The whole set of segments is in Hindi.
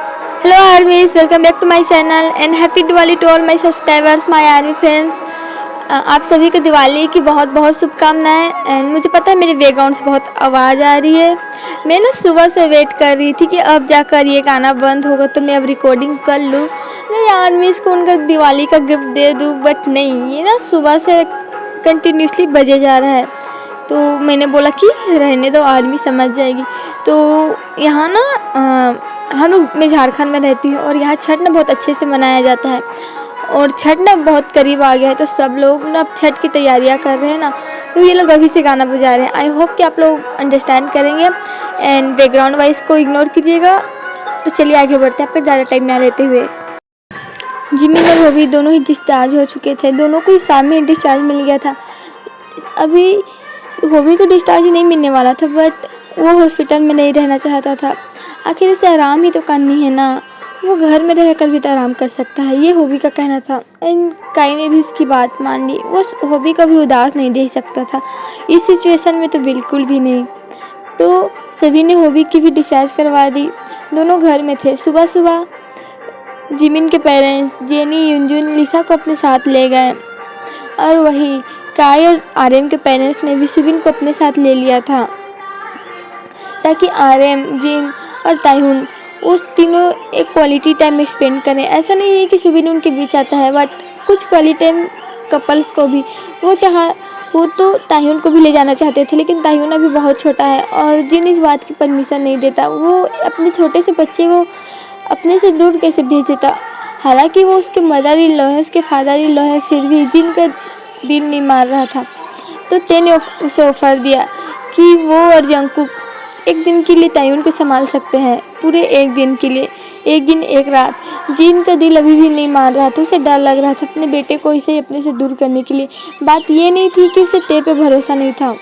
Hello armies, welcome back to my channel and happy Diwali to all my subscribers, my army friends। आप सभी को दिवाली की बहुत बहुत शुभकामनाएं। एंड मुझे पता है मेरे बैकग्राउंड से बहुत आवाज़ आ रही है। मैं ना सुबह से वेट कर रही थी कि अब जाकर ये गाना बंद होगा तो मैं अब रिकॉर्डिंग कर लूँ, मेरे आर्मीज़ को उनका दिवाली का गिफ्ट दे दूँ। बट नहीं, ये ना सुबह से कंटिन्यूसली बजे जा रहा है। तो मैंने बोला कि रहने दो, आर्मी समझ जाएगी। तो यहाँ ना हम लोग, मैं झारखंड में रहती हूँ और यहाँ छठ ना बहुत अच्छे से मनाया जाता है और छठ ना बहुत करीब आ गया है। तो सब लोग ना अब छठ की तैयारियाँ कर रहे हैं ना, तो ये लोग अभी से गाना बजा रहे हैं। आई होप कि आप लोग अंडरस्टैंड करेंगे एंड बैकग्राउंड वॉइस को इग्नोर कीजिएगा। तो चलिए आगे बढ़ते हैं आपका ज़्यादा टाइम ना लेते हुए। जिमिन और होबी दोनों ही डिस्चार्ज हो चुके थे, दोनों को ही सामने ही डिस्चार्ज मिल गया था। अभी होबी को डिस्चार्ज नहीं मिलने वाला था, बट वो हॉस्पिटल में नहीं रहना चाहता था। आखिर उसे आराम ही तो करनी है ना, वो घर में रहकर भी तो आराम कर सकता है, ये होबी का कहना था। एंड काई ने भी उसकी बात मान ली। वो होबी का भी उदास नहीं देख सकता था इस सिचुएशन में, तो बिल्कुल भी नहीं। तो सभी ने होबी की भी डिस्चार्ज करवा दी। दोनों घर में थे। सुबह सुबह जिमिन के पेरेंट्स जेनी, युनजुन, लिसा को अपने साथ ले गए और वही काई और आर्यन के पेरेंट्स ने भी सुबिन को अपने साथ ले लिया था ताकि आर्यन, जिन और ताइहुन उस तीनों एक क्वालिटी टाइम स्पेंड करें। ऐसा नहीं है कि सुबिन उनके बीच आता है, बट कुछ क्वालिटी टाइम कपल्स को भी वो तो ताइहुन को भी ले जाना चाहते थे, लेकिन ताइहुन अभी बहुत छोटा है और जिन इस बात की परमिशन नहीं देता। वो अपने छोटे से बच्चे को अपने से दूर कैसे भेज देता। हालांकि वो उसके मदर इन लॉ है, उसके फादर इन लॉ है, फिर भी जिन का दिल नहीं मार रहा था। तो ते ने उसे ऑफर दिया कि वो और जंकुक एक दिन के लिए ताइयुन को संभाल सकते हैं, पूरे एक दिन के लिए, एक दिन एक रात। जिन का दिल अभी भी नहीं मान रहा था, उसे डर लग रहा था अपने बेटे को इसे अपने से दूर करने के लिए। बात ये नहीं थी कि उसे ते पे भरोसा नहीं था,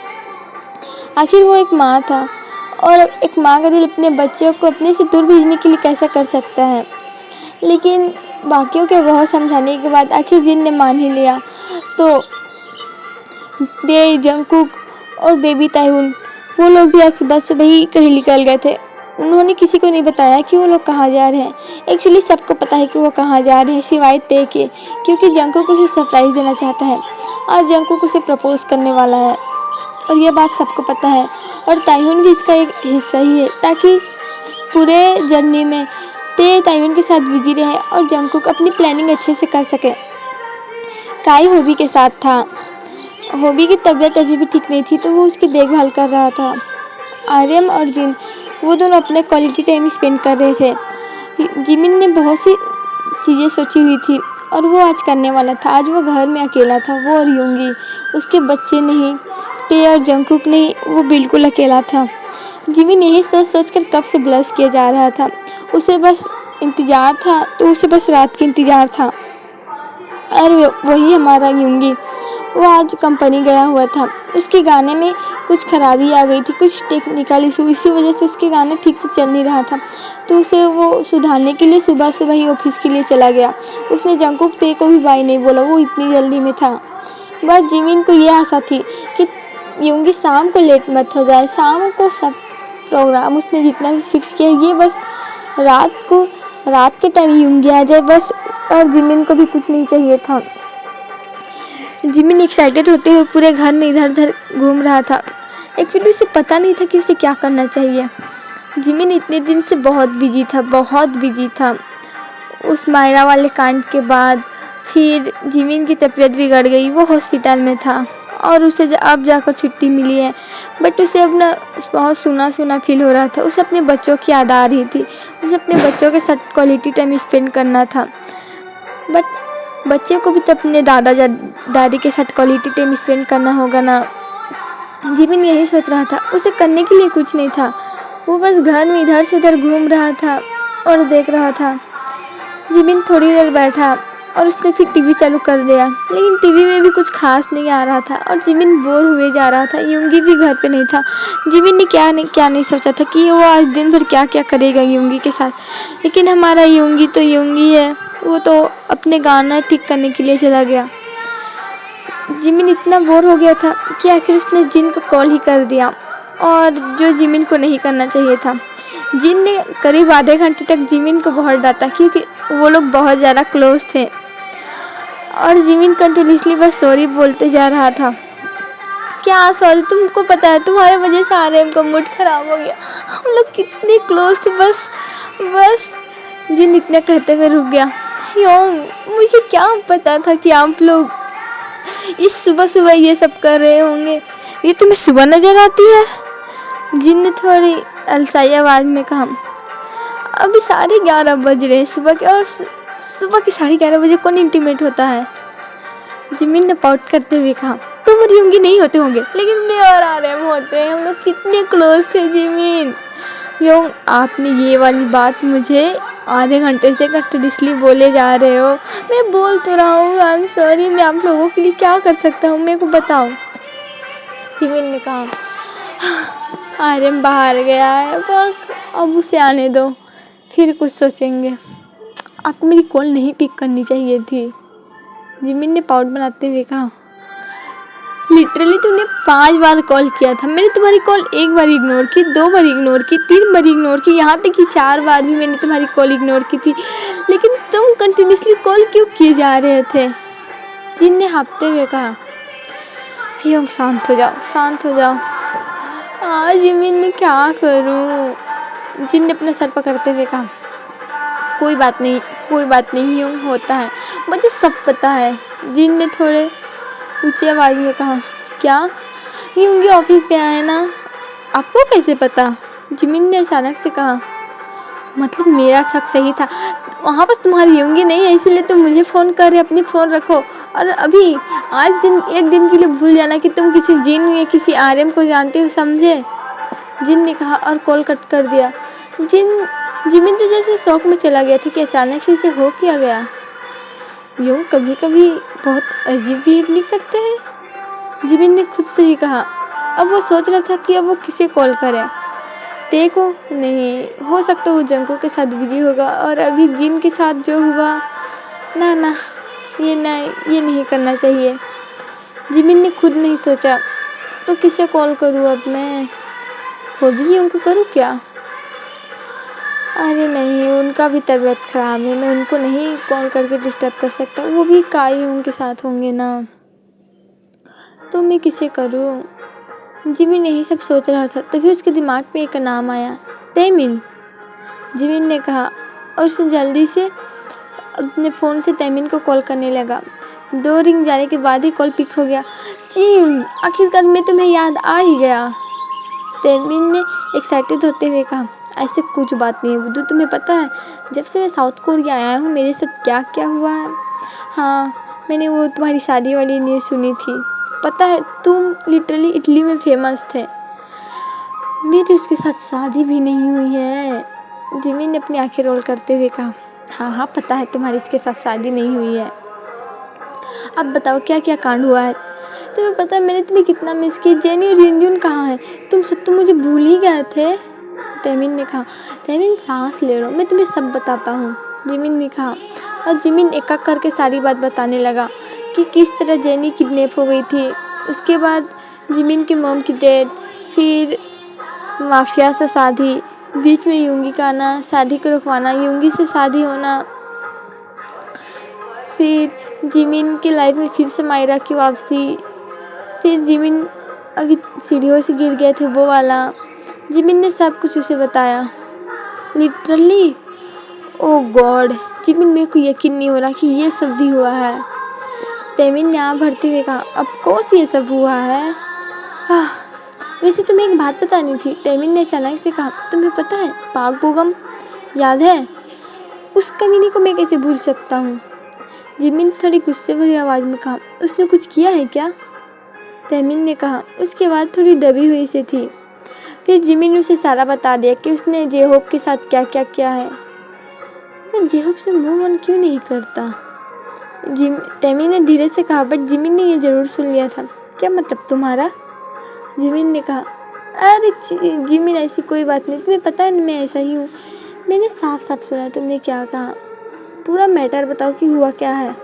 आखिर वो एक माँ था और एक माँ का दिल अपने बच्चों को अपने से दूर भेजने के लिए कैसा कर सकता है। लेकिन बाकियों के बहुत समझाने के बाद आखिर जिन ने मान ही लिया। तो दे, जंकुक और बेबी ताइहुन वो लोग भी आज सुबह सुबह ही कहीं निकल गए थे। उन्होंने किसी को नहीं बताया कि वो लोग कहाँ जा रहे हैं। एक्चुअली सबको पता है कि वो कहाँ जा रहे हैं, सिवाय ते के, क्योंकि जंकुक उसे सरप्राइज़ देना चाहता है। आज जंकुक उसे प्रपोज करने वाला है और ये बात सबको पता है और ताइहुन भी इसका एक हिस्सा ही है, ताकि पूरे जर्नी में ते ताइहुन के साथ बिजी रहे और जंकुक अपनी प्लानिंग अच्छे से कर सके। काई होबी के साथ था। होबी की तबीयत अभी भी ठीक नहीं थी, तो वो उसकी देखभाल कर रहा था। आर्यन और जिन वो दोनों अपने क्वालिटी टाइम स्पेंड कर रहे थे। जिमिन ने बहुत सी चीज़ें सोची हुई थी और वो आज करने वाला था। आज वो घर में अकेला था, वो और यूंगी, उसके बच्चे नहीं, टे और जंकुक नहीं, वो बिल्कुल अकेला था। जिमिन यही सोच सोच कर कब से ब्लश किया जा रहा था। उसे बस इंतज़ार था, तो उसे बस रात का इंतज़ार था। और वही हमारा यूंगी, वो आज कंपनी गया हुआ था। उसके गाने में कुछ खराबी आ गई थी, कुछ टेक्निकल इशू, इसी वजह से उसके गाना ठीक से चल नहीं रहा था। तो उसे वो सुधारने के लिए सुबह सुबह ही ऑफिस के लिए चला गया। उसने जंकुक ते को भी बाय नहीं बोला, वो इतनी जल्दी में था। बस जिमिन को ये आशा थी कि यूंगी शाम को लेट मत हो जाए। शाम को सब प्रोग्राम उसने जितना भी फिक्स किया, ये बस रात के टाइम यूंगी आ जाए बस। और जिमिन को भी कुछ नहीं चाहिए था। जिमिन एक्साइटेड होते हुए पूरे घर में इधर उधर घूम रहा था। एक्चुअली उसे पता नहीं था कि उसे क्या करना चाहिए। जिमिन इतने दिन से बहुत बिजी था। उस मायरा वाले कांड के बाद फिर जिमिन की तबीयत बिगड़ गई, वो हॉस्पिटल में था और उसे अब जाकर छुट्टी मिली है। बट उसे अब ना बहुत सूना सूना फील हो रहा था। उसे अपने बच्चों की याद आ रही थी, उसे अपने बच्चों के साथ क्वालिटी टाइम स्पेंड करना था। बट बच्चे को भी तो अपने दादी के साथ क्वालिटी टाइम स्पेंड करना होगा ना। जिमिन यही सोच रहा था, उसे करने के लिए कुछ नहीं था। वो बस घर में इधर से उधर घूम रहा था और देख रहा था। जिमिन थोड़ी देर बैठा और उसने फिर टीवी चालू कर दिया, लेकिन टीवी में भी कुछ खास नहीं आ रहा था और जिमिन बोर हुए जा रहा था। यूंगी भी घर पे नहीं था। जिमिन ने क्या नहीं सोचा था कि वो आज दिन भर क्या क्या करेगा यूंगी के साथ। लेकिन हमारा यूंगी तो यूंगी है, वो तो अपने गाना ठीक करने के लिए चला गया। जिमिन इतना बोर हो गया था कि आखिर उसने जिन को कॉल ही कर दिया, और जो जिमिन को नहीं करना चाहिए था। जिन ने करीब आधे घंटे तक जिमिन को बहुत डांटा क्योंकि वो लोग बहुत ज़्यादा क्लोज थे और जिमिन कंटिन्यूसली बस सॉरी बोलते जा रहा था। क्या सॉरी, तुमको पता है तुम्हारे वजह से आर्यन का मूड खराब हो गया, हम लोग कितने क्लोज थे। बस जिन इतना कहते हुए रुक गया। योंग, मुझे क्या पता था कि आप लोग इस सुबह सुबह ये सब कर रहे होंगे। ये तुम्हें सुबह नजर आती है? जिन ने थोड़ी अलसाई आवाज़ में कहा। अभी 11:30 बज रहे हैं सुबह के, और सुबह के 11:30 बजे कौन इंटीमेट होता है? जिमिन ने पाउट करते हुए कहा। तुम और योंगी नहीं होते होंगे, लेकिन मैं और आर्यन होते हैं, हम लोग कितने क्लोज थे जिमिन। योंग, आपने ये वाली बात मुझे आधे घंटे से कंटिन्यूसली बोले जा रहे हो। मैं बोल तो रहा हूँ आई एम सॉरी, मैं आप लोगों के लिए क्या कर सकता हूँ, मेरे को बताओ। जिमिन ने कहा। आर्यन बाहर गया है, अब उसे आने दो, फिर कुछ सोचेंगे। आपको मेरी कॉल नहीं पिक करनी चाहिए थी, जिमिन ने पाउट बनाते हुए कहा। लिटरली तुमने 5 बार कॉल किया था, मैंने तुम्हारी कॉल 1 बार इग्नोर की, 2 बार इग्नोर की, 3 बार इग्नोर की, यहाँ तक कि 4 बार भी मैंने तुम्हारी कॉल इग्नोर की थी, लेकिन तुम कंटिन्यूसली कॉल क्यों किए जा रहे थे? जिन ने हाँफते हुए कहा। योंग, शांत हो जाओ, शांत हो जाओ। जिमिन मैं क्या करूँ? जिन ने अपना सर पकड़ते हुए कहा। कोई बात नहीं योंग, होता है, मुझे सब पता है। जिन ने थोड़े ऊंची आवाज़ में कहा। क्या? योंगी ऑफिस गया है ना? आपको कैसे पता? जिमिन ने अचानक से कहा। मतलब मेरा शक सही था, वहाँ बस तुम्हारी योंगी नहीं है, इसीलिए तुम मुझे फ़ोन कर रहे। अपनी फ़ोन रखो और अभी आज एक दिन के लिए भूल जाना कि तुम किसी जिन या किसी आर्यन को जानते हो, समझे? जिन ने कहा और कॉल कट कर दिया। जिमिन तो जैसे शौक में चला गया था कि अचानक से इसे हो क्या गया। यूँ कभी कभी बहुत अजीब बिहेव नहीं करते हैं, जिमिन ने खुद से ही कहा। अब वो सोच रहा था कि अब वो किसे कॉल करे। देखो, नहीं हो सकता वो जंको के साथ बिजी होगा, और अभी जिन के साथ जो हुआ, ना ये नहीं करना चाहिए। जिमिन ने खुद नहीं सोचा। तो किसे कॉल करूँ अब मैं? होगी उनको करूँ क्या? अरे नहीं, उनका भी तबीयत ख़राब है, मैं उनको नहीं कॉल करके डिस्टर्ब कर सकता, वो भी काई उनके साथ होंगे ना। तो मैं किसे करूँ? जिमिन यही सब सोच रहा था, तभी उसके दिमाग में एक नाम आया। तैमिन, जिमिन ने कहा, और उसने जल्दी से अपने फ़ोन से तैमिन को कॉल करने लगा। 2 रिंग जाने के बाद ही कॉल पिक हो गया। जिम, आखिरकार मैं तुम्हें याद आ ही गया, तैमिन ने एक्साइटेड होते हुए कहा। ऐसे कुछ बात नहीं है बुद्धू, तुम्हें पता है जब से मैं साउथ कोरिया आया हूँ मेरे साथ क्या क्या हुआ है? हाँ, मैंने वो तुम्हारी शादी वाली न्यूज़ सुनी थी। पता है तुम लिटरली इटली में फेमस थे। मेरी उसके साथ शादी भी नहीं हुई है, जिमिन ने अपनी आंखें रोल करते हुए कहा। हाँ पता है तुम्हारी इसके साथ शादी नहीं हुई है। अब बताओ क्या क्या कांड हुआ है? तुम्हें पता है मैंने तुम्हें कितना मिस किया। जेनी और युनजुन कहाँ है? तुम सब तो मुझे भूल ही गए थे, तैमिन ने कहा। तैमिन सांस ले लो, मैं तुम्हें सब बताता हूँ, जिमिन ने कहा। और जिमिन एक एक करके सारी बात बताने लगा कि किस तरह जेनी किडनैप हो गई थी, उसके बाद जिमिन की मॉम की डेथ, फिर माफिया से शादी, बीच में युंगी का आना, शादी को रुकवाना, युंगी से शादी होना, फिर जिमिन की लाइफ में फिर से मायरा की वापसी, फिर जिमिन अभी सीढ़ियों से गिर गए थे वो वाला। जिमिन ने सब कुछ उसे बताया। लिटरली ओ गॉड, जिमिन, मेरे को यकीन नहीं हो रहा कि ये सब भी हुआ है, तैमिन ने आँख भरते हुए कहा। अब कोर्स ये सब हुआ है। वैसे तुम्हें एक बात बतानी थी, तैमिन ने अचानक से कहा। तुम्हें पता है पाक बोगम याद है? उस कमीने को मैं कैसे भूल सकता हूँ, जिमिन थोड़ी गुस्से भरी आवाज़ में कहा। उसने कुछ किया है क्या? तैमिन ने कहा। उसके बाद थोड़ी दबी हुई से थी। फिर जिमिन ने उसे सारा बता दिया कि उसने जेहोप के साथ क्या क्या किया है। मैं जेहोप से मूव ऑन क्यों नहीं करता, तैमिन ने धीरे से कहा। बट जिमिन ने ये ज़रूर सुन लिया था। क्या मतलब तुम्हारा? जिमिन ने कहा। अरे जिमिन, ऐसी कोई बात नहीं, तुम्हें पता है मैं ऐसा ही हूँ। मैंने साफ साफ सुना तुमने क्या कहा, पूरा मैटर बताओ कि हुआ क्या है,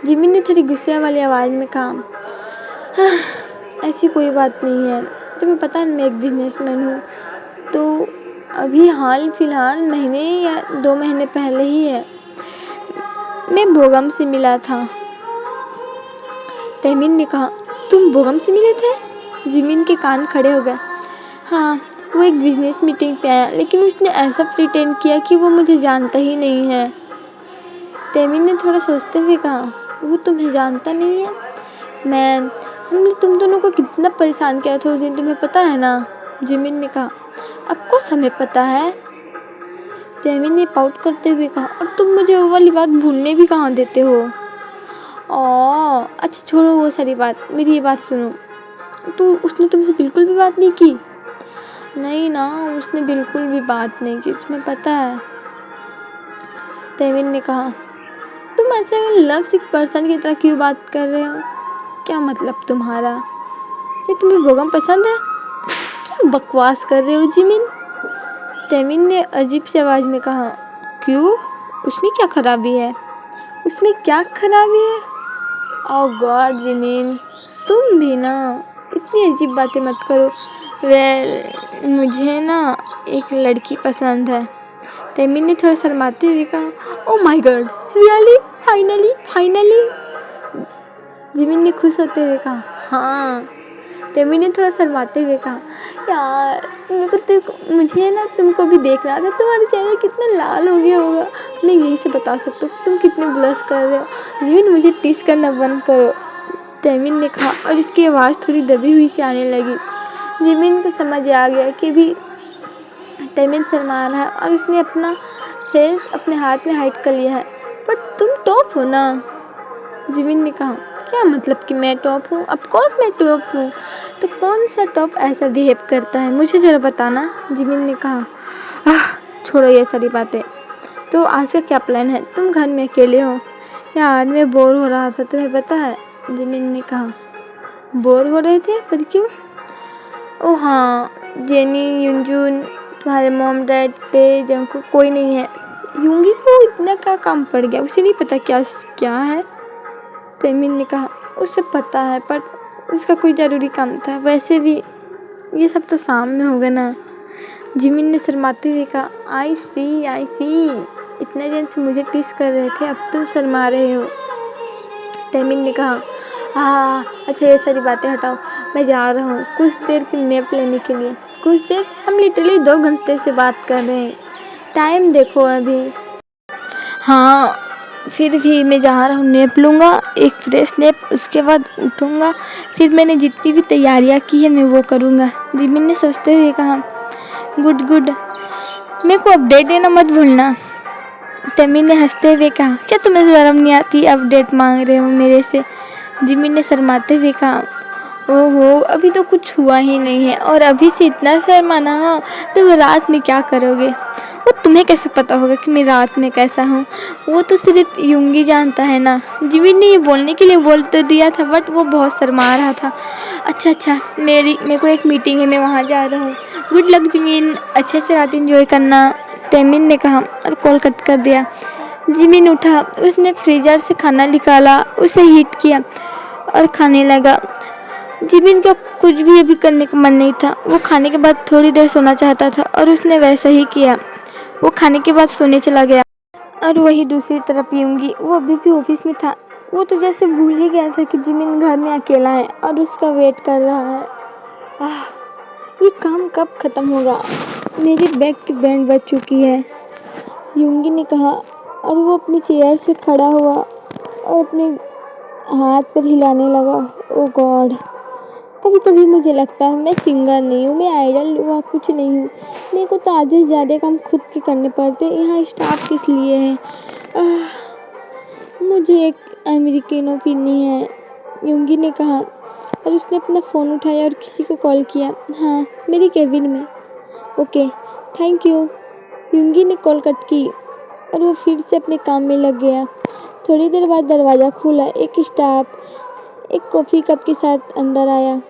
जिमिन ने थोड़ी गुस्से वाली आवाज़ में कहा। ऐसी कोई बात नहीं है, तुम्हें पता है मैं एक बिजनेसमैन हूँ, तो अभी हाल फिलहाल महीने या 2 महीने पहले ही है। मैं बोगम से मिला था। तहमीन ने कहा, तुम बोगम से मिले थे? जिमिन के कान खड़े हो गए। हाँ, वो एक बिजनेस मीटिंग पे आया, लेकिन उसने ऐसा प्रिटेंड किया कि वो मुझे जानता ही नहीं है। तहमीन ने थोड़ा सोचते हुए कहा, वो तुम्हें जानता नहीं है? मैम, हमने तुम दोनों को कितना परेशान किया था उस दिन, तुम्हें पता है ना? जिमिन ने कहा, ऑफकोर्स हमें पता है। तहमीन ने पाउट करते हुए कहा, और तुम मुझे वो वाली बात भूलने भी कहाँ देते हो? अच्छा छोड़ो वो सारी बात, मेरी ये बात सुनो। उसने तुमसे बिल्कुल भी बात नहीं की? नहीं ना, उसने बिल्कुल भी बात नहीं की, तुम्हें पता है। तहमीन ने कहा, तुम ऐसे लव सिक पर्सन की तरह क्यों बात कर रहे हो? क्या मतलब तुम्हारा? ये तुम्हें बोगम पसंद है? क्या बकवास कर रहे हो जिमिन? तहमीन ने अजीब सी आवाज़ में कहा, क्यों? उसमें क्या खराबी है? उसमें क्या खराबी है? ओह गॉड जिमिन, तुम भी ना इतनी अजीब बातें मत करो। मुझे ना एक लड़की पसंद है। तहमीन ने थोड़ा शर्माते हुए कहा, oh my God, really? Finally? Jimin ने खुश होते हुए कहा, हाँ। तहमीन ने थोड़ा शर्माते हुए कहा, यार मुझे ना तुमको भी देख रहा था, तुम्हारा चेहरा कितना लाल हो गया होगा। मैं यही से बता सकता हूँ तुम कितने ब्लश कर रहे हो। जिमिन, मुझे टीस करना बंद करो, तहमीन ने कहा, और उसकी आवाज़ थोड़ी दबी हुई सी आने लगी। जिमिन को समझ आ गया कि भी तहमीन शर्मा रहा है और उसने अपना फेस अपने हाथ में हाइड कर लिया है। पर तुम टॉप हो ना? जिमिन ने कहा, क्या मतलब कि मैं टॉप हूँ? ऑफकोर्स मैं टॉप हूँ। तो कौन सा टॉप ऐसा बिहेव करता है, मुझे ज़रा बताना। जिमिन ने कहा, छोड़ो ये सारी बातें। तो आज का क्या प्लान है? तुम घर में अकेले हो? यार मैं बोर हो रहा था, तुम्हें पता है। जिमिन ने कहा, बोर हो रहे थे? पर क्यों? ओह हाँ, जेनी, युनजून, तुम्हारे मॉम डैड, तेज, अंकु कोई नहीं है। यूंगी को इतना क्या काम पड़ गया, उसे नहीं पता क्या है? तहमीन ने कहा, उसे पता है, पर उसका कोई ज़रूरी काम था। वैसे भी ये सब तो शाम में होगा ना। जिमिन ने शर्माते हुए कहा, आई सी। इतने दिन से मुझे टीस कर रहे थे, अब तुम शर्मा रहे हो। तहमीन ने कहा, हाँ अच्छा ये सारी बातें हटाओ, मैं जा रहा हूँ कुछ देर की नैप लेने के लिए। कुछ देर? हम लिटरली 2 घंटे से बात कर रहे हैं, टाइम देखो अभी। हाँ फिर भी मैं जा रहा हूँ, नैप लूँगा, एक फ्रेश नैप, उसके बाद उठूँगा, फिर मैंने जितनी भी तैयारियाँ की है मैं वो करूँगा। जिमिन ने सोचते हुए कहा, गुड। मेरे को अपडेट देना मत भूलना। तहमीन ने हंसते हुए कहा, क्या तुम्हें शर्म नहीं आती, अपडेट मांग रहे हो मेरे से? जिमिन ने शर्माते हुए कहा, ओहो अभी तो कुछ हुआ ही नहीं है और अभी से इतना शर्माना? हाँ तो वो रात में क्या करोगे? वो तुम्हें कैसे पता होगा कि मैं रात में कैसा हूँ? वो तो सिर्फ यूंगी जानता है ना। जिमिन ने ये बोलने के लिए बोल तो दिया था, बट वो बहुत शर्मा रहा था। अच्छा मेरे को एक मीटिंग है, मैं वहाँ जा रहा हूँ। गुड लक जिमिन, अच्छे से रात एंजॉय करना, तहमीन ने कहा और कॉल कट कर दिया। जिमिन उठा, उसने फ्रीजर से खाना निकाला, उसे हीट किया और खाने लगा। जिमिन का कुछ भी अभी करने का मन नहीं था। वो खाने के बाद थोड़ी देर सोना चाहता था और उसने वैसा ही किया। वो खाने के बाद सोने चला गया। और वही दूसरी तरफ यूंगी, वो अभी भी ऑफिस में था। वो तो जैसे भूल ही गया था कि जिमिन घर में अकेला है और उसका वेट कर रहा है। ये काम कब ख़त्म होगा? मेरी बैग की बैंड बज चुकी है, यूंगी ने कहा, और वो अपनी चेयर से खड़ा हुआ और अपने हाथ पर हिलाने लगा। ओ गॉड, कभी कभी मुझे लगता है मैं सिंगर नहीं हूँ, मैं आइडल हुआ कुछ नहीं हूँ। मेरे को तो आधे से ज़्यादा काम खुद के करने पड़ते, यहाँ स्टाफ किस लिए है? मुझे एक अमेरिकनो पीनी है, यूंगी ने कहा, और उसने अपना फ़ोन उठाया और किसी को कॉल किया। हाँ, मेरी केबिन में। Okay thank you. यूंगी ने कॉल कट की और वो फिर से अपने काम में लग गया। थोड़ी देर बाद दरवाज़ा खुला, एक स्टाफ एक कॉफ़ी कप के साथ अंदर आया।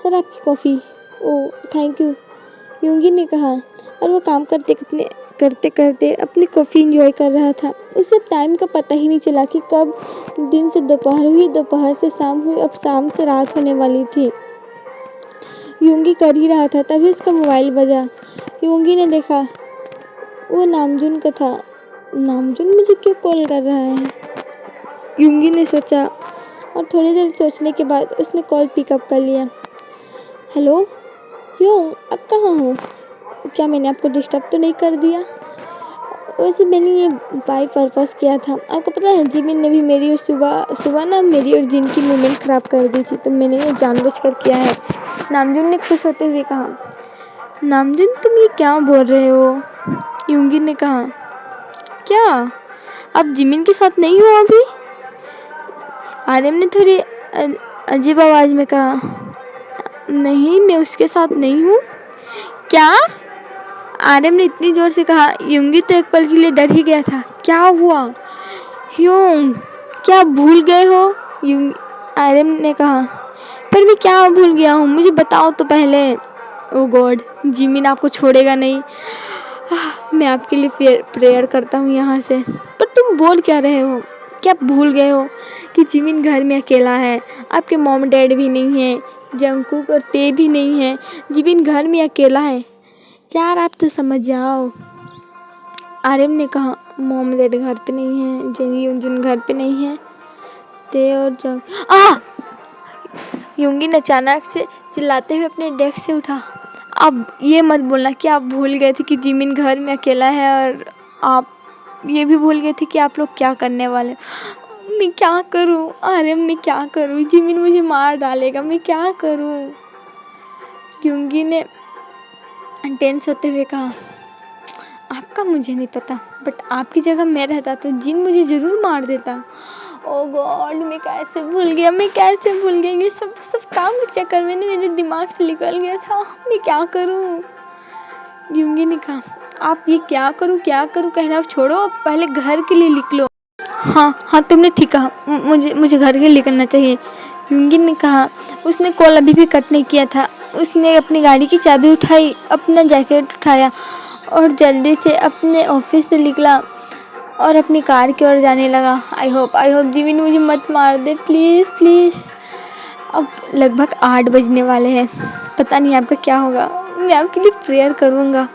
सर आपकी कॉफ़ी। ओह थैंक यू, यूंगी ने कहा, और वो काम करते करते अपनी कॉफ़ी एंजॉय कर रहा था। उसे टाइम का पता ही नहीं चला कि कब दिन से दोपहर हुई, दोपहर से शाम हुई, अब शाम से रात होने वाली थी। यूंगी कर ही रहा था, तभी उसका मोबाइल बजा। योंगी ने देखा वो नामजुन का था। नामजुन मुझे क्यों कॉल कर रहा है? योंगी ने सोचा और थोड़ी देर सोचने के बाद उसने कॉल पिकअप कर लिया। हेलो योंग, आप कहाँ हो? क्या मैंने आपको डिस्टर्ब तो नहीं कर दिया? वैसे मैंने ये बाय पर्पस किया था। आपको पता है जिमिन ने भी मेरी और सुबह ना मेरी और जिन की मूवमेंट ख़राब कर दी थी, तो मैंने ये जानबूझकर किया है। नामजुन ने खुश होते हुए कहा। नामजुन, तुम ये क्या बोल रहे हो? योंगी ने कहा। क्या आप जिमिन के साथ नहीं हो अभी? आर्यन ने थोड़ी अजीब आवाज़ में कहा। नहीं, मैं उसके साथ नहीं हूँ। क्या? आर्यन ने इतनी ज़ोर से कहा, योंगी तो एक पल के लिए डर ही गया था। क्या हुआ? योंग, क्या आप भूल गए हो? आर्यन ने कहा। पर मैं क्या भूल गया हूँ, मुझे बताओ तो पहले। ओ गॉड, जिमिन आपको छोड़ेगा नहीं। मैं आपके लिए प्रेयर करता हूँ यहाँ से। पर तुम बोल क्या रहे हो? क्या आप भूल गए हो कि जिमिन घर में अकेला है? आपके मॉम डैड भी नहीं है, जंगकुक और ते भी नहीं है। जिमिन घर में अकेला है। यार आप तो समझ जाओ। आर्यन ने कहा। मॉम डैड घर पे नहीं है, जेनी योंजुन घर पे नहीं है, ते और योंगी ने अचानक से चिल्लाते हुए अपने डेस्क से उठा। अब ये मत बोलना कि आप भूल गए थे कि जिमिन घर में अकेला है, और आप ये भी भूल गए थे कि आप लोग क्या करने वाले। मैं क्या करूं आर्यन, मैं क्या करूं? जिमिन मुझे मार डालेगा, मैं क्या करूं? योंगी ने टेंस होते हुए कहा। आपका मुझे नहीं पता, बट आपकी जगह मैं रहता तो जिन मुझे ज़रूर मार देता। ओ गॉड, मैं कैसे भूल गया ये सब काम के चक्कर में मेरे दिमाग से निकल गया था। मैं क्या करूं? योंगी ने कहा। आप ये क्या करूं कहना छोड़ो, पहले घर के लिए लिख लो। हाँ, तुमने ठीक कहा, मुझे घर के लिए निकलना चाहिए, योंगी ने कहा। उसने कॉल अभी भी कट नहीं किया था। उसने अपनी गाड़ी की चाबी उठाई, अपना जैकेट उठाया और जल्दी से अपने ऑफिस से निकला और अपनी कार की ओर जाने लगा। आई होप जिमिन मुझे मत मार दे, प्लीज़। अब लगभग 8 बजने वाले हैं। पता नहीं आपका क्या होगा, मैं आपके लिए प्रेयर करूँगा,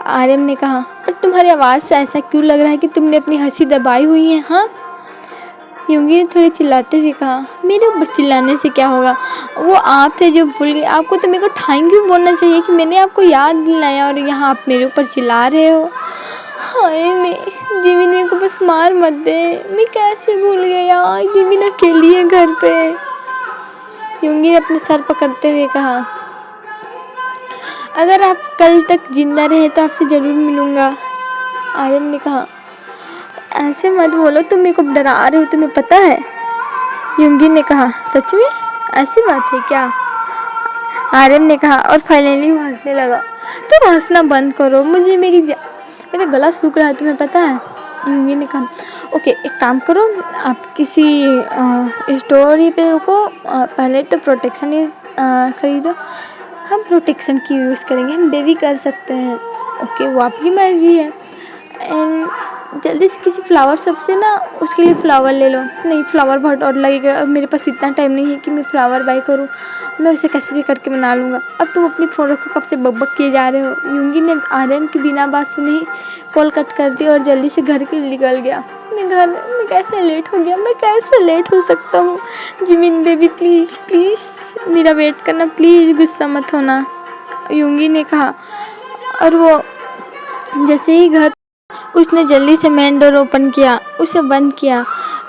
आर्यन ने कहा। पर तुम्हारी आवाज़ से ऐसा क्यों लग रहा है कि तुमने अपनी हंसी दबाई हुई है? हाँ, योंगी ने थोड़े चिल्लाते हुए कहा। मेरे ऊपर चिल्लाने से क्या होगा? वो आप थे जो भूल गए। आपको तो मेरे को थैंक यू बोलना चाहिए कि मैंने आपको याद दिलाया, और यहाँ आप मेरे ऊपर चिल्ला रहे हो। हाय, मैं जिमिन मेरे को बस मार मत दे, मैं कैसे भूल गया? जिमिन अकेली है घर पे, योंगी ने अपने सर पकड़ते हुए कहा। अगर आप कल तक जिंदा रहे तो आपसे ज़रूर मिलूँगा, आर्यन ने कहा। ऐसे मत बोलो, तुम मेरे को डरा रहे हो, तुम्हें पता है, योंगी ने कहा। सच में ऐसी बात है क्या? आर्यन ने कहा और फाइनली वो हंसने लगा। तुम हंसना बंद करो, मुझे मेरा गला सूख रहा है, तुम्हें पता है, योंगी ने कहा। ओके, एक काम करो, आप किसी स्टोर ही पे रुको, पहले तो प्रोटेक्शन ही ख़रीदो। हम प्रोटेक्शन की यूज़ करेंगे, हम बेबी कर सकते हैं। ओके, वो आपकी मर्जी है। एंड जल्दी से किसी फ्लावर शॉप से ना उसके लिए फ्लावर ले लो। नहीं, फ्लावर बहुत और लगेगा और मेरे पास इतना टाइम नहीं है कि मैं फ्लावर बाय करूँ। मैं उसे कैसे भी करके बना लूँगा। अब तुम अपनी फ़ोन रखो, कब से बकबक किए जा रहे हो? योंगी ने आर्यन की बिना बात सुने ही कॉल कट कर दी और जल्दी से घर के लिए निकल गया। मैं कैसे लेट हो गया? मैं कैसे लेट हो सकता हूँ? जिमिन बेबी प्लीज़ मेरा वेट करना, प्लीज़, गुस्सा मत होना, योंगी ने कहा। और वो जैसे ही घर, उसने जल्दी से मेन डोर ओपन किया, उसे बंद किया।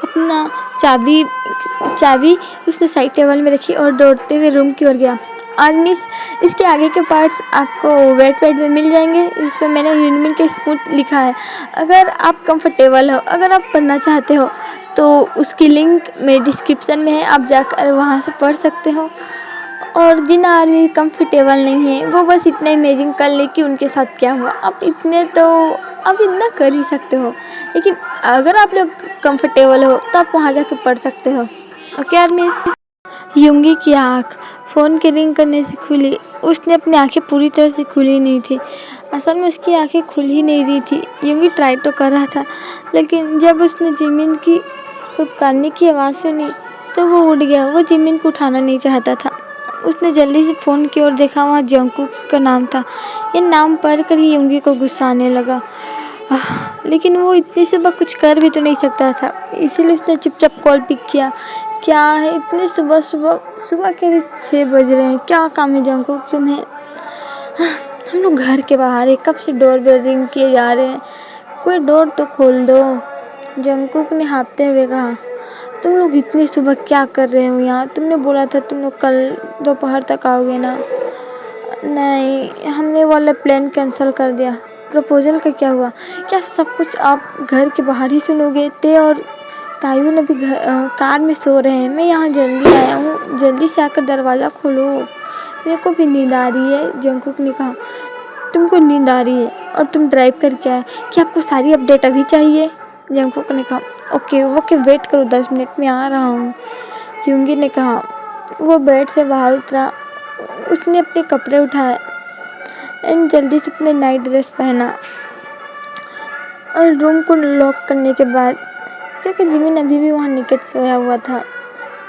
अपना चाबी उसने साइड टेबल में रखी और दौड़ते हुए रूम की ओर गया। आदमी, इसके आगे के पार्ट्स आपको वेट में मिल जाएंगे, जिसमें मैंने यूनिमिन के स्मूथ लिखा है। अगर आप कंफर्टेबल हो, अगर आप पढ़ना चाहते हो तो उसकी लिंक मेरे डिस्क्रिप्शन में है, आप जाकर वहाँ से पढ़ सकते हो। और जिन आदमी कंफर्टेबल नहीं है वो बस इतना इमेजिन कर ले कि उनके साथ क्या हुआ। आप इतना कर ही सकते हो, लेकिन अगर आप लोग कंफर्टेबल हो तो आप वहाँ जाके पढ़ सकते हो। ओके आदमी। योंगी की आँख फ़ोन के रिंग करने से खुली। उसने अपनी आंखें पूरी तरह से खुली नहीं थी, असल में उसकी आंखें खुल ही नहीं रही थी। योंगी ट्राई तो कर रहा था, लेकिन जब उसने जिमिन की पुकारने की आवाज़ सुनी तो वो उठ गया। वो जिमिन को उठाना नहीं चाहता था। उसने जल्दी से फ़ोन की ओर देखा, वहाँ जंगकुक का नाम था। ये नाम पढ़कर ही यूंगी को गुस्सा आने लगा। लेकिन वो इतनी सुबह कुछ कर भी तो नहीं सकता था, इसीलिए उसने चुपचाप कॉल पिक किया। क्या है इतनी सुबह सुबह, सुबह के भी 6 बज रहे हैं, क्या काम है जंगकुक तुम्हें? हम लोग घर के बाहर है, कब से डोर बेल रिंग किए जा रहे हैं, कोई डोर तो खोल दो। जंगकुक ने हाँफते हुए कहा, तुम लोग इतनी सुबह क्या कर रहे हो यहाँ? तुमने बोला था तुम लोग कल दोपहर तक आओगे ना? नहीं, हमने वाला प्लान कैंसिल कर दिया। प्रपोजल का क्या हुआ? क्या सब कुछ आप घर के बाहर ही सुनोगे? ते और तायुन अभी कार में सो रहे हैं, मैं यहाँ जल्दी आया हूँ, जल्दी से आकर दरवाज़ा खोलो, मेरे को भी नींद आ रही है। जंगकुक ने कहा, तुमको नींद आ रही है और तुम ड्राइव करके आए, क्या आपको सारी अपडेट अभी चाहिए? जंगकुक ने कहा, ओके वेट करो, 10 मिनट में आ रहा हूँ। यूंगी ने कहा। वो बेड से बाहर उतरा, उसने अपने कपड़े उठाए एंड जल्दी से अपने नाइट ड्रेस पहना और रूम को लॉक करने के बाद, क्योंकि जिमिन अभी भी वहाँ निकट सोया हुआ था,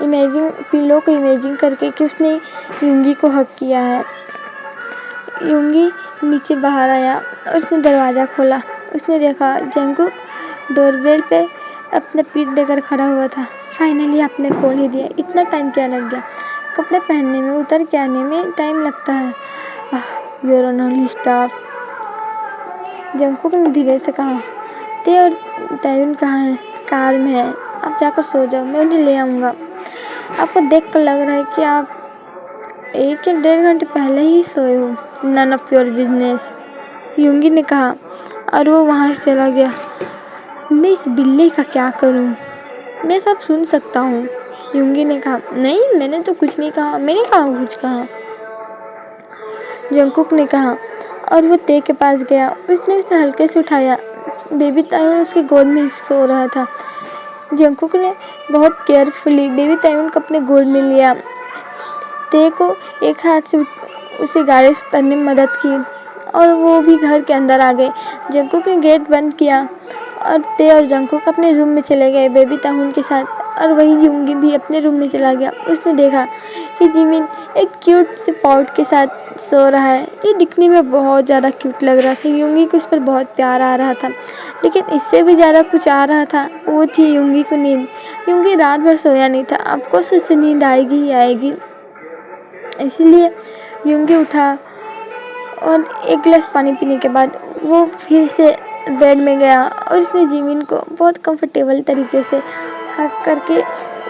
पिलो को इमेजिन करके कि उसने यूंगी को हक किया है। यूंगी नीचे बाहर आया और उसने दरवाज़ा खोला। उसने देखा जंगकुक डोरबेल पे अपना पीठ देकर खड़ा हुआ था। फाइनली आपने खोल ही दिया, इतना टाइम क्या लग गया? कपड़े पहनने में, उतर के आने में टाइम लगता है। योर ओनली स्टाफ, जंगकुक ने धीरे से कहा। ते और तायुन कहाँ हैं? कार में है, आप जाकर सो जाओ, मैं उन्हें ले आऊँगा। आपको देख कर लग रहा है कि आप 1 या 1.5 घंटे पहले ही सोए हो। नन ऑफ योर बिजनेस, यूंगी ने कहा और वो वहाँ से चला गया। मैं इस बिल्ली का क्या करूँ? मैं सब सुन सकता हूँ, यूंगी ने कहा। नहीं, मैंने तो कुछ नहीं कहा, मैंने कहा कुछ कहा, जंगकुक ने कहा और वो ते के पास गया। उसने उसे हल्के से उठाया। बेबी तायुन उसकी गोद में सो रहा था। जंगकुक ने बहुत केयरफुली बेबी तायुन को अपने गोद में लिया। ते को एक हाथ से उसे गाड़ी से उतरने में मदद की और वो भी घर के अंदर आ गए। जंगकुक ने गेट बंद किया और ते और जंगकुक अपने रूम में चले गए बेबी ताहुन के साथ, और वही यूंगी भी अपने रूम में चला गया। उसने देखा कि जिमिन एक क्यूट से पॉट के साथ सो रहा है। ये दिखने में बहुत ज़्यादा क्यूट लग रहा था। यूंगी को उस पर बहुत प्यार आ रहा था, लेकिन इससे भी ज़्यादा कुछ आ रहा था, वो थी यूंगी को नींद। यूंगी रात भर सोया नहीं था, ऑफकोर्स उससे नींद आएगी ही आएगी। इसीलिए यूंगी उठा और एक गिलास पानी पीने के बाद वो फिर से बेड में गया और उसने जिमिन को बहुत कंफर्टेबल तरीके से हक करके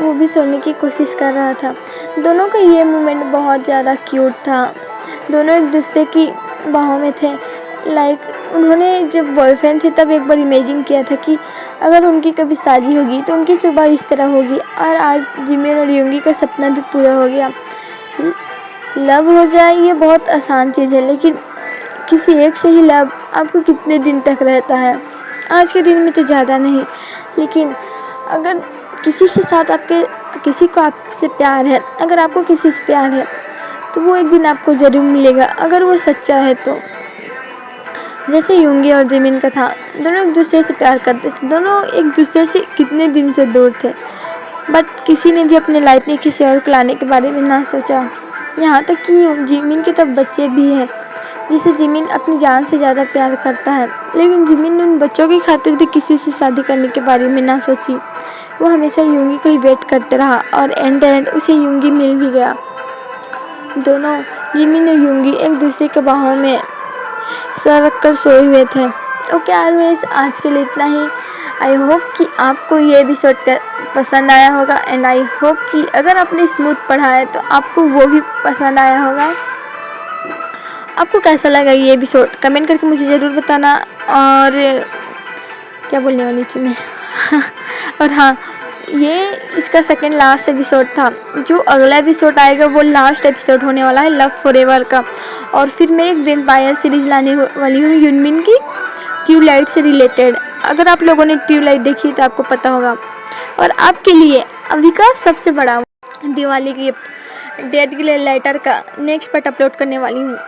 वो भी सोने की कोशिश कर रहा था। दोनों का ये मोमेंट बहुत ज़्यादा क्यूट था। दोनों एक दूसरे की बाहों में थे। उन्होंने जब बॉयफ्रेंड थे तब एक बार इमेजिन किया था कि अगर उनकी कभी शादी होगी तो उनकी सुबह इस तरह होगी, और आज जिमिन और यूंगी का सपना भी पूरा हो गया। लव हो जाए ये बहुत आसान चीज़ है, लेकिन किसी एक से ही लव आपको कितने दिन तक रहता है? आज के दिन में तो ज़्यादा नहीं, लेकिन अगर किसी को आपसे प्यार है, अगर आपको किसी से प्यार है तो वो एक दिन आपको ज़रूर मिलेगा, अगर वो सच्चा है तो। जैसे यूंगी और जिमिन का था, दोनों एक दूसरे से प्यार करते थे, दोनों एक दूसरे से कितने दिन से दूर थे, बट किसी ने भी अपने लाइफ में किसी और को लाने के बारे में ना सोचा। यहाँ तक कि जिमिन के तब बच्चे भी हैं जिसे जिमिन अपनी जान से ज़्यादा प्यार करता है, लेकिन जिमिन ने उन बच्चों की खातिर भी किसी से शादी करने के बारे में ना सोची। वो हमेशा यूंगी को ही वेट करते रहा और एंड उसे यूंगी मिल भी गया। दोनों जिमिन और यूंगी एक दूसरे के बाहों में सर रख कर सोए हुए थे। ओके ऑलवेज, आज के लिए इतना ही। आई होप कि आपको ये एपिसोड पसंद आया होगा, एंड आई होप कि अगर आपने स्मूथ पढ़ा है तो आपको वो भी पसंद आया होगा। आपको कैसा लगा ये एपिसोड कमेंट करके मुझे ज़रूर बताना। और क्या बोलने वाली थी मैं और हाँ, ये इसका सेकंड लास्ट एपिसोड था। जो अगला एपिसोड आएगा वो लास्ट एपिसोड होने वाला है लव फॉरएवर का। और फिर मैं एक वेम्पायर सीरीज़ लाने वाली हूँ यूनमिन की, ट्यूबलाइट से रिलेटेड। अगर आप लोगों ने ट्यूबलाइट देखी तो आपको पता होगा। और आपके लिए अभी का सबसे बड़ा दिवाली गिफ्ट डेड के लिए लाइटर का नेक्स्ट पार्ट अपलोड करने वाली हूँ।